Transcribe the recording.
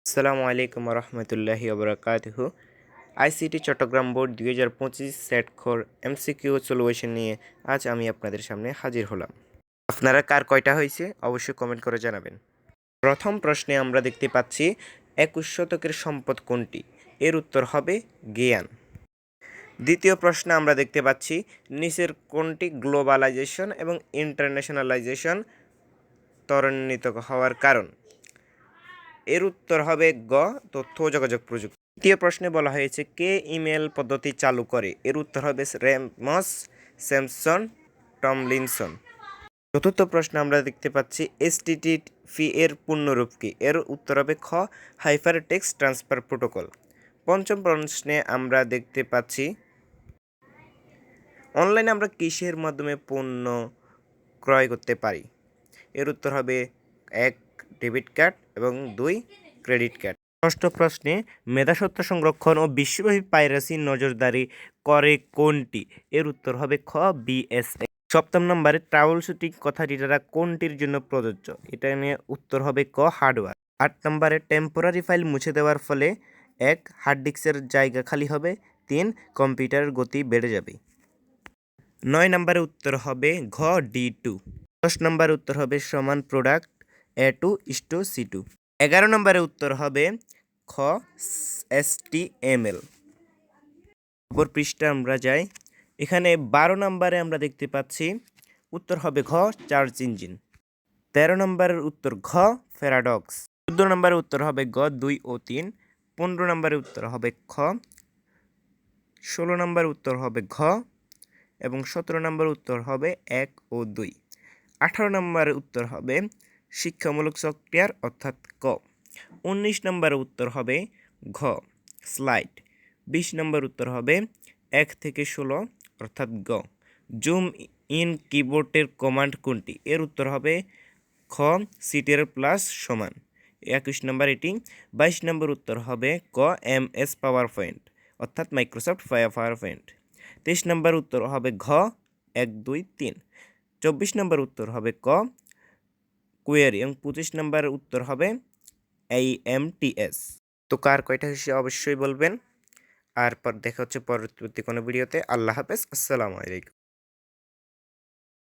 আসসালামু আলাইকুম রহমতুল্লাহি ওবরাকাতুহু। আইসিটি চট্টগ্রাম বোর্ড 2025 সেট খোর এমসিকিউ সলিউশন নিয়ে আজ আমি আপনাদের সামনে হাজির হলাম। আপনারা কার কয়টা হয়েছে অবশ্যই কমেন্ট করে জানাবেন। প্রথম প্রশ্নে আমরা দেখতে পাচ্ছি 21 শতকের সম্পদ কোনটি? এর উত্তর হবে জ্ঞান। দ্বিতীয় প্রশ্নে আমরা দেখতে পাচ্ছি নিচের কোনটি গ্লোবালাইজেশন এবং ইন্টারন্যাশনালাইজেশন ত্বরান্বিত হওয়ার কারণ? এর উত্তর হবে গ, তথ্য ও যোগাযোগ প্রযুক্তি। তৃতীয় প্রশ্নে বলা হয়েছে কে ইমেল পদ্ধতি চালু করে? এর উত্তর হবে রেমস স্যামসন টমলিনসন। চতুর্থ প্রশ্নে আমরা দেখতে পাচ্ছি এসটিটিপি এর পূর্ণরূপ কি? এর উত্তর হবে খ, হাইপার টেক্সট ট্রান্সফার প্রোটোকল। পঞ্চম প্রশ্নে আমরা দেখতে পাচ্ছি অনলাইনে আমরা কিসের মাধ্যমে পণ্য ক্রয় করতে পারি? এর উত্তর হবে 1, ডেবিট কার্ড এবং 2, ক্রেডিট কার্ড। ষষ্ঠ প্রশ্নে মেধাস্বত্ব সংরক্ষণ ও বিশ্বব্যাপী পাইরেসি নজরদারি করে কোনটি? এর উত্তর হবে খ, বিএসএ। সপ্তম নম্বরে ট্রাবল শুটিং কথাটি দ্বারা কোনটির জন্য প্রযোজ্য? এটা নিয়ে উত্তর হবে ক, হার্ডওয়্যার। 8 নম্বরে টেম্পোরারি ফাইল মুছে দেওয়ার ফলে 1, হার্ড ডিস্কের জায়গা খালি হবে, 3, কম্পিউটারের গতি বেড়ে যাবে। 9 নম্বরে উত্তর হবে ঘ, D2। 10 নম্বরে উত্তর হবে সমান প্রোডাক্ট A2:C2। 11 নম্বরে উত্তর হবে খ, HTML। অপর পৃষ্ঠা আমরা যাই, এখানে 12 নম্বরে আমরা দেখতে পাচ্ছি উত্তর হবে ঘ, সার্চ ইঞ্জিন। 13 নম্বরের উত্তর ঘ, প্যারাডক্স। 14 নম্বরের উত্তর হবে গ, 2 ও 3। 15 নম্বরের উত্তর হবে খ। 16 নম্বরের উত্তর হবে ঘ এবং 17 নম্বর উত্তর হবে 1 ও 2। 18 নম্বরের উত্তর হবে শিক্ষামূলক সফটওয়্যার অর্থাৎ ক। 19 নম্বরের উত্তর হবে ঘ, স্লাইড। 20 নম্বর উত্তর হবে 1 থেকে 16 অর্থাৎ গ। জুম ইন কিবোর্ডের কমান্ড কোনটি? এর উত্তর হবে খ, সিটিআর প্লাস সমান। 21 নম্বর এটি। 22 নম্বর উত্তর হবে ক, MS পাওয়ার পয়েন্ট অর্থাৎ মাইক্রোসফট পাওয়ার পয়েন্ট। 23 নম্বর উত্তর হবে ঘ, 1, 2, 3। 24 নম্বর উত্তর হবে ক, কোয়েরি এবং 25 নম্বর উত্তর হবে AMTS। তো কার কয়টা হয়েছে অবশ্যই বলবেন। আর দেখা হচ্ছে পরবর্তী কোনো ভিডিওতে। আল্লাহ হাফেজ, আসসালামু আলাইকুম।